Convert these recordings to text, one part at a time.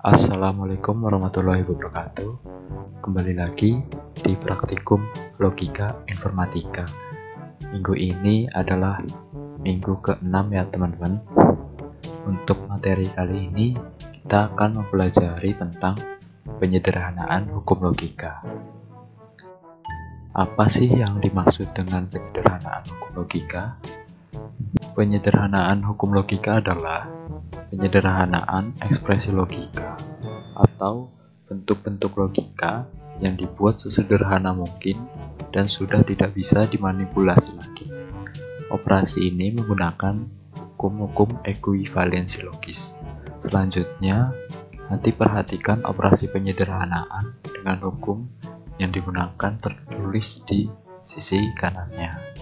Assalamualaikum warahmatullahi wabarakatuh. Kembali lagi di praktikum logika informatika. Minggu ini adalah minggu ke-6 ya teman-teman. Untuk materi kali ini kita akan mempelajari tentang penyederhanaan hukum logika. Apa sih yang dimaksud dengan penyederhanaan hukum logika? Penyederhanaan hukum logika adalah penyederhanaan ekspresi logika atau bentuk-bentuk logika yang dibuat sesederhana mungkin dan sudah tidak bisa dimanipulasi lagi. Operasi ini menggunakan hukum-hukum ekuivalensi logis. Selanjutnya, nanti perhatikan operasi penyederhanaan dengan hukum yang digunakan tertulis di sisi kanannya.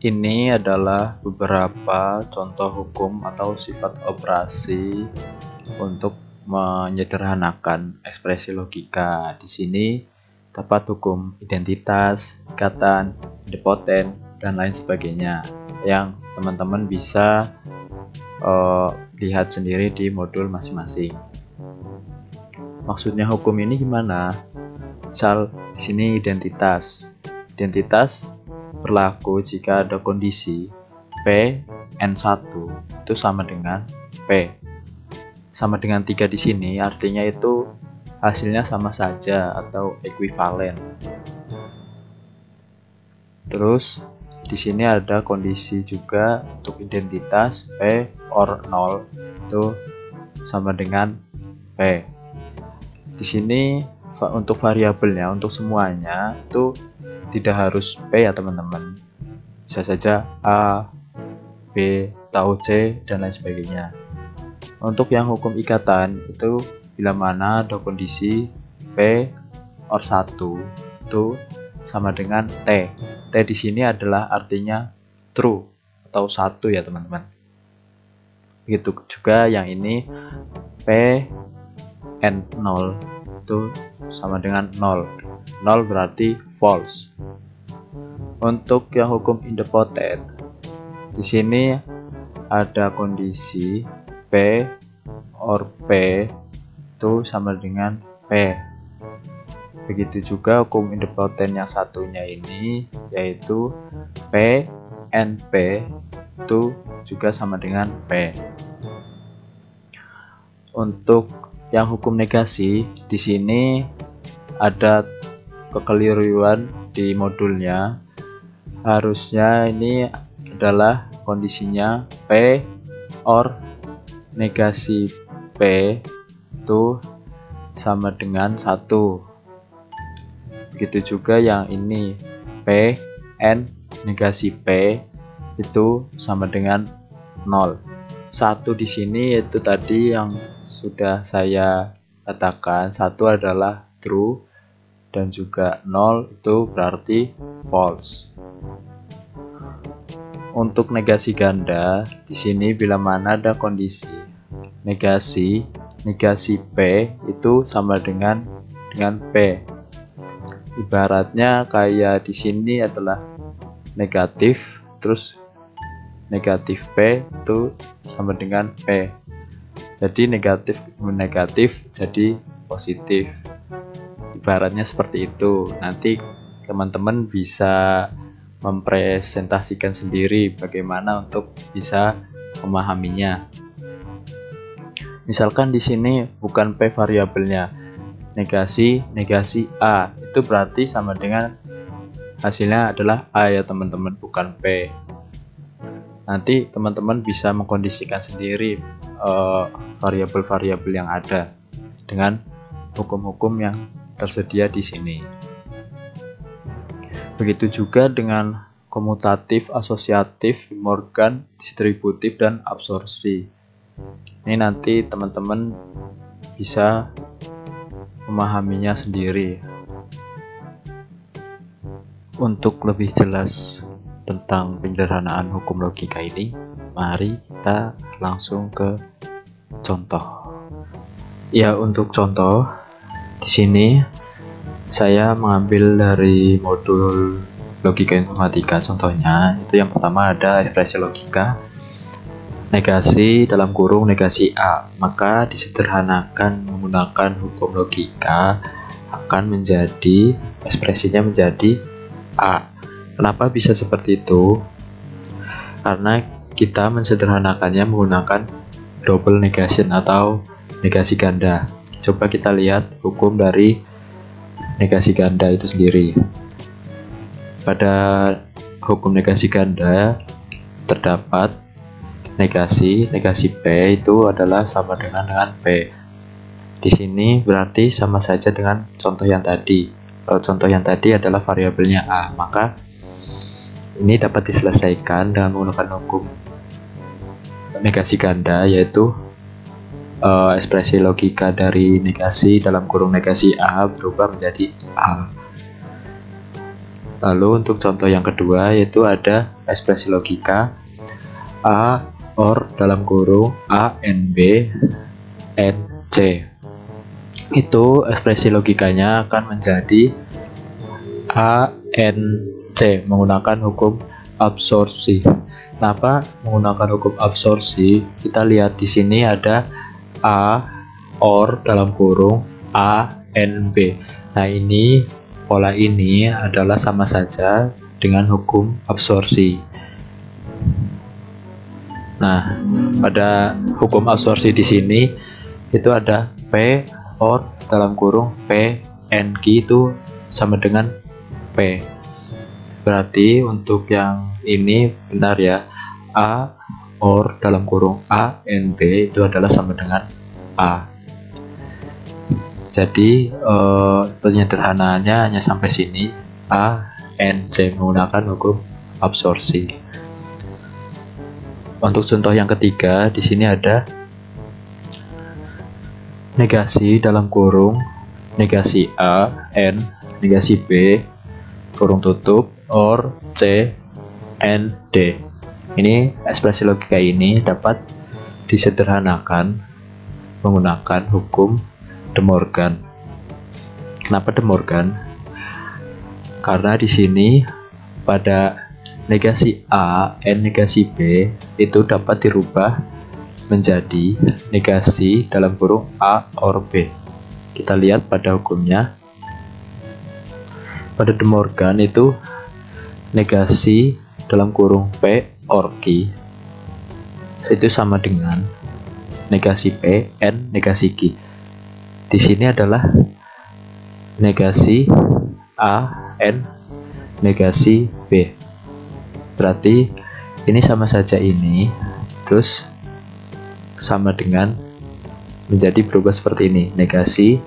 Ini adalah beberapa contoh hukum atau sifat operasi untuk menyederhanakan ekspresi logika. Di sini terdapat hukum identitas, ikatan, idempoten, dan lain sebagainya yang teman-teman bisa lihat sendiri di modul masing-masing. Maksudnya hukum ini gimana? Misal di sini identitas. Identitas berlaku jika ada kondisi P N1 itu sama dengan P sama dengan 3 di sini, artinya itu hasilnya sama saja atau ekuivalen. Terus di sini ada kondisi juga untuk identitas P or 0 itu sama dengan P. Di sini untuk variabelnya, untuk semuanya itu tidak harus P ya teman-teman, bisa saja A, B, atau C, dan lain sebagainya. Untuk yang hukum ikatan itu bila mana ada kondisi P or 1 itu sama dengan T. T di sini adalah artinya true atau 1 ya teman-teman. Begitu juga yang ini P N0 itu sama dengan 0. 0 berarti false. Untuk yang hukum idempoten, di sini ada kondisi P or P itu sama dengan P. Begitu juga hukum idempoten yang satunya ini, yaitu P NP itu juga sama dengan P. Untuk yang hukum negasi, di sini ada kekeliruan di modulnya. Harusnya ini adalah kondisinya P or negasi P itu sama dengan 1. Begitu juga yang ini P N negasi P itu sama dengan 0. 1 di sini itu tadi yang sudah saya katakan, 1 adalah true dan juga 0 itu berarti false. Untuk negasi ganda, di sini bila mana ada kondisi negasi P itu sama dengan P. Ibaratnya kayak di sini adalah negatif, terus negatif P itu sama dengan P. Jadi negatif jadi positif. Ibaratnya seperti itu. Nanti teman-teman bisa mempresentasikan sendiri bagaimana untuk bisa memahaminya. Misalkan di sini bukan P variabelnya, negasi A, itu berarti sama dengan hasilnya adalah A ya teman-teman, bukan P. Nanti teman-teman bisa mengkondisikan sendiri variabel-variabel yang ada dengan hukum-hukum yang tersedia di sini. Begitu juga dengan komutatif, asosiatif, Morgan, distributif, dan absorpsi. Ini nanti teman-teman bisa memahaminya sendiri. Untuk lebih jelas tentang penyederhanaan hukum logika ini, mari kita langsung ke contoh. Ya, untuk contoh di sini saya mengambil dari modul logika informatika. Contohnya itu yang pertama ada ekspresi logika. negasi dalam kurung negasi A, maka disederhanakan menggunakan hukum logika akan menjadi ekspresinya menjadi A. Kenapa bisa seperti itu? Karena kita mensederhanakannya menggunakan double negation atau negasi ganda. Coba kita lihat hukum dari negasi ganda itu sendiri. Pada hukum negasi ganda terdapat negasi P itu adalah sama dengan P. Di sini berarti sama saja dengan contoh yang tadi. Kalau contoh yang tadi adalah variabelnya A, maka ini dapat diselesaikan dengan menggunakan hukum negasi ganda, yaitu ekspresi logika dari negasi dalam kurung negasi A berubah menjadi A. Lalu untuk contoh yang kedua yaitu ada ekspresi logika A or dalam kurung A n B n C. Itu ekspresi logikanya akan menjadi A n C menggunakan hukum absorpsi. Kenapa menggunakan hukum absorpsi? Kita lihat di sini ada A or dalam kurung A n B. Nah, ini pola ini adalah sama saja dengan hukum absorpsi. Nah, pada hukum absorpsi di sini itu ada P or dalam kurung P n Q itu sama dengan P. Berarti untuk yang ini benar ya, A or dalam kurung A n B itu adalah sama dengan A. Jadi penyederhanaannya hanya sampai sini, A n C menggunakan hukum absorpsi. Untuk contoh yang ketiga di sini ada negasi dalam kurung negasi A n negasi B kurung tutup or C n D. Ini ekspresi logika ini dapat disederhanakan menggunakan hukum De Morgan. Kenapa De Morgan? Karena di sini pada negasi A n negasi B itu dapat dirubah menjadi negasi dalam kurung A or B. Kita lihat pada hukumnya. Pada De Morgan itu negasi dalam kurung P or Q itu sama dengan negasi P n negasi Q. Di sini adalah negasi A n negasi B. Berarti ini sama saja ini, terus sama dengan menjadi berubah seperti ini, negasi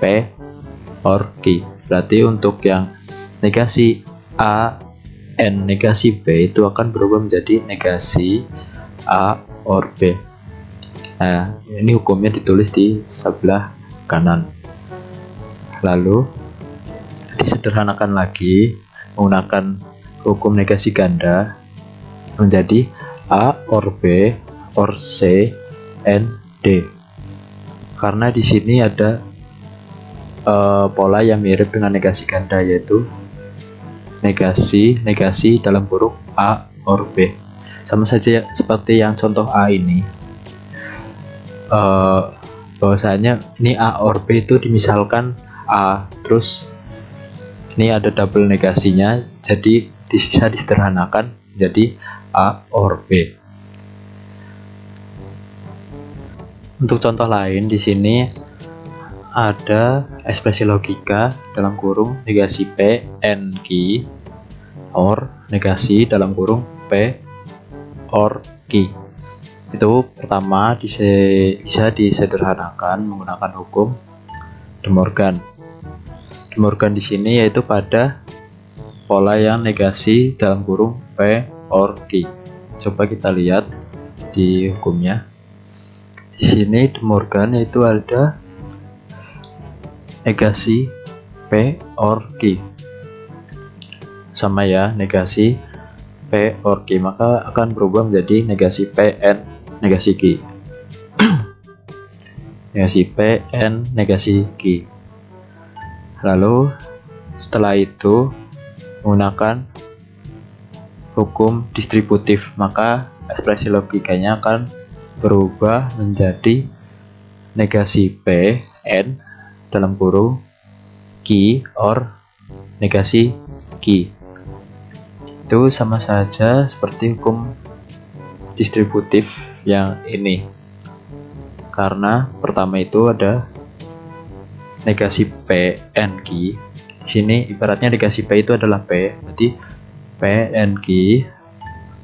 P or Q. Berarti untuk yang negasi A n negasi B itu akan berubah menjadi negasi A or B. Nah, ini hukumnya ditulis di sebelah kanan. Lalu disederhanakan lagi menggunakan hukum negasi ganda menjadi A or B or C n D. Karena di sini ada pola yang mirip dengan negasi ganda, yaitu negasi dalam kurung A or B. Sama saja seperti yang contoh A ini. Bahwasanya ini A or B itu dimisalkan A, terus ini ada double negasinya, jadi bisa disederhanakan jadi A or B. Untuk contoh lain di sini ada ekspresi logika dalam kurung negasi P n Q or negasi dalam kurung P or Q. Itu pertama bisa disederhanakan menggunakan hukum De Morgan. De Morgan di sini yaitu pada pola yang negasi dalam kurung P or Q. Coba kita lihat di hukumnya. Di sini De Morgan yaitu ada negasi P or Q. Sama ya, negasi P or Q, maka akan berubah menjadi negasi P n negasi Q. Negasi P n negasi Q. Lalu setelah itu menggunakan hukum distributif, maka ekspresi logikanya akan berubah menjadi negasi P N dalam kurung Q or negasi Q. Itu sama saja seperti hukum distributif yang ini, karena pertama itu ada negasi P N Q. Di sini ibaratnya negasi P itu adalah P, berarti P N Q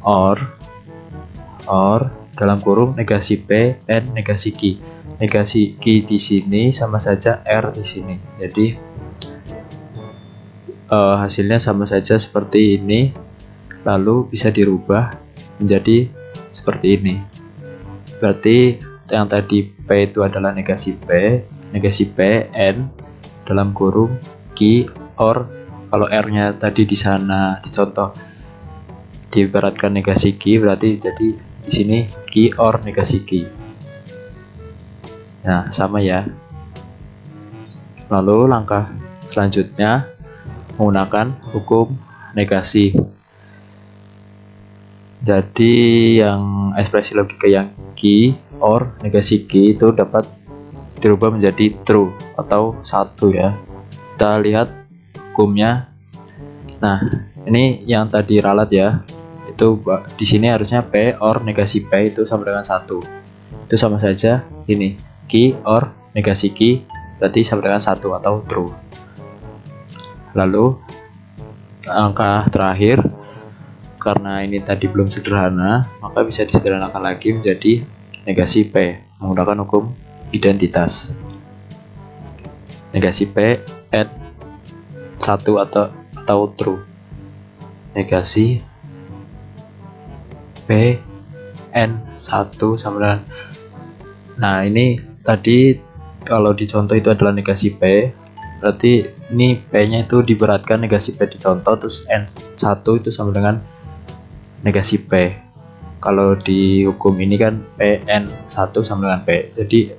or dalam kurung negasi P N negasi Q. Negasi Q di sini sama saja R di sini, jadi hasilnya sama saja seperti ini, lalu bisa dirubah menjadi seperti ini. Berarti yang tadi P itu adalah negasi P N dalam kurung Q or kalau R-nya tadi di sana di contoh diibaratkan negasi Q, berarti jadi di sini Q or negasi Q. Nah, sama ya. Lalu langkah selanjutnya menggunakan hukum negasi. Jadi yang ekspresi logika yang Q or negasi Q itu dapat dirubah menjadi true atau satu ya. Kita lihat hukumnya. Nah, ini yang tadi ralat ya. Itu di sini harusnya P or negasi P itu sama dengan 1. Itu sama saja ini. Q or negasi Q berarti sama dengan 1 atau true. Lalu angka terakhir, karena ini tadi belum sederhana, maka bisa disederhanakan lagi menjadi negasi P menggunakan hukum identitas. Negasi P N 1 atau true. Negasi P N 1 sama dengan, nah ini tadi kalau dicontoh itu adalah negasi P, berarti ini P nya itu diberatkan negasi P dicontoh, terus N1 itu sama dengan negasi P. Kalau di hukum ini kan PN1 sama dengan P, jadi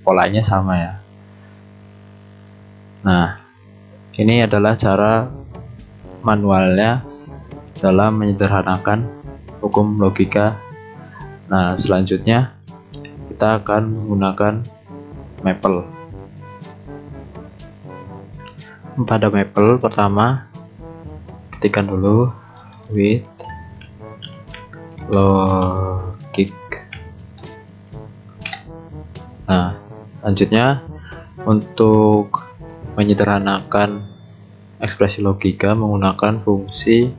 polanya sama ya. Nah, ini adalah cara manualnya dalam menyederhanakan hukum logika. Nah, selanjutnya kita akan menggunakan Maple. Pada Maple pertama ketikkan dulu with logic. Nah, selanjutnya untuk menyederhanakan ekspresi logika menggunakan fungsi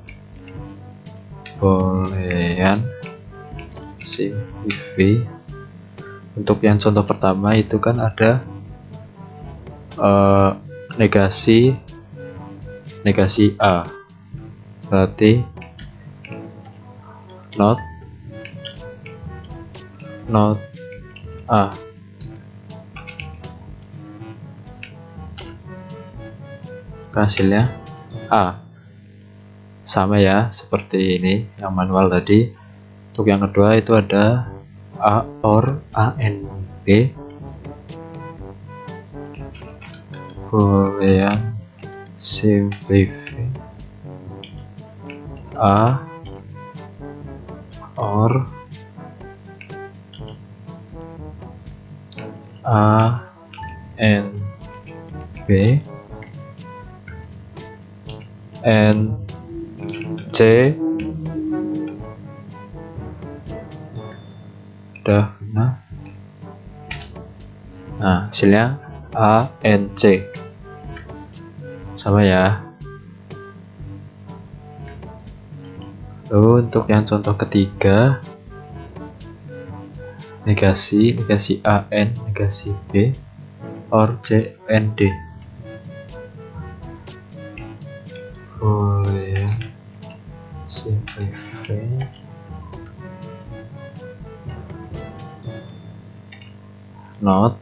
boolean simplify. Untuk yang contoh pertama itu kan ada negasi A, berarti not A. Hasilnya A. Sama ya seperti ini yang manual tadi. Untuk yang kedua itu ada A or ANB, boolean simplify A or ANB and C. Udah benar. Nah, hasilnya A and C. Sama ya. Lalu untuk yang contoh ketiga, negasi A N negasi B or C N D. Boolean simplify not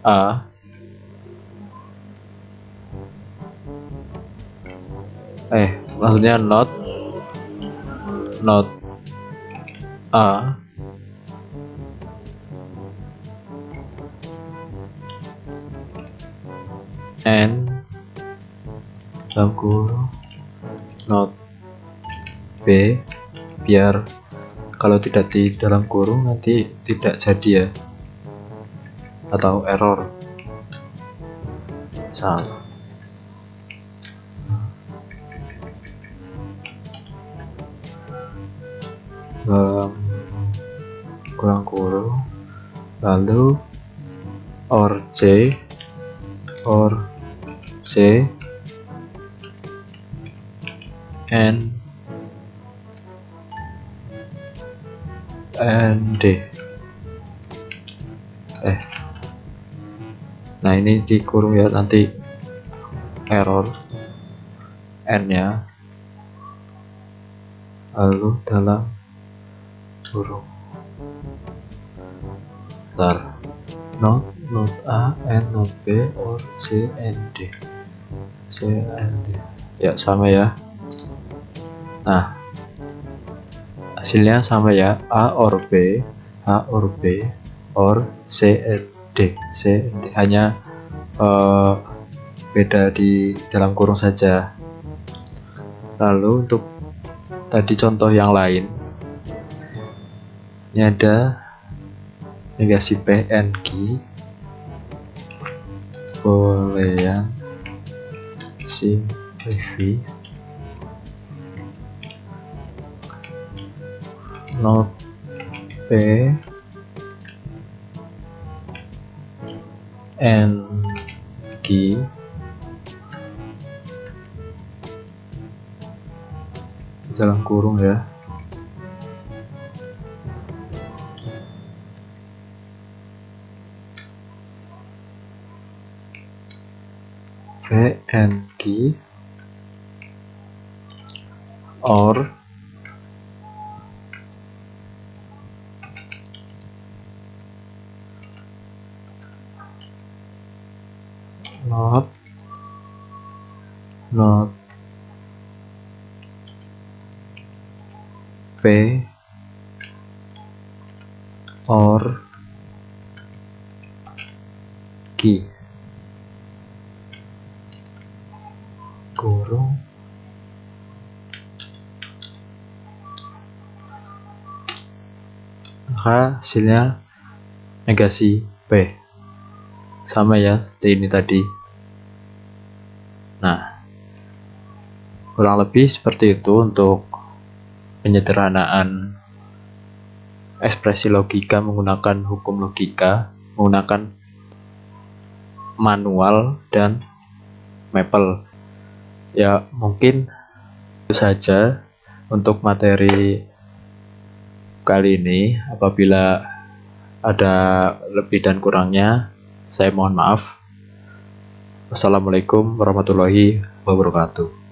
A maksudnya not A and dalam kurung not B, biar kalau tidak di dalam kurung nanti tidak jadi ya, atau error. Salah. Kurang kurung, lalu or C and D. Nah ini dikurung ya, nanti error n nya, lalu dalam kurung. Bentar. Not A and not B or C and D. Ya sama ya. Nah hasilnya sama ya, A or B or C and D. Hanya beda di dalam kurung saja. Lalu untuk tadi contoh yang lain, ini ada negasi P and Q, boolean sim PV, not P and Q dalam kurung ya. V and Q or not P or Q kurung maka hasilnya negasi P, sama ya ini tadi. Nah kurang lebih seperti itu untuk penyederhanaan ekspresi logika menggunakan hukum logika, menggunakan manual dan maple. Ya mungkin itu saja untuk materi kali ini. Apabila ada lebih dan kurangnya, saya mohon maaf. Wassalamualaikum warahmatullahi wabarakatuh.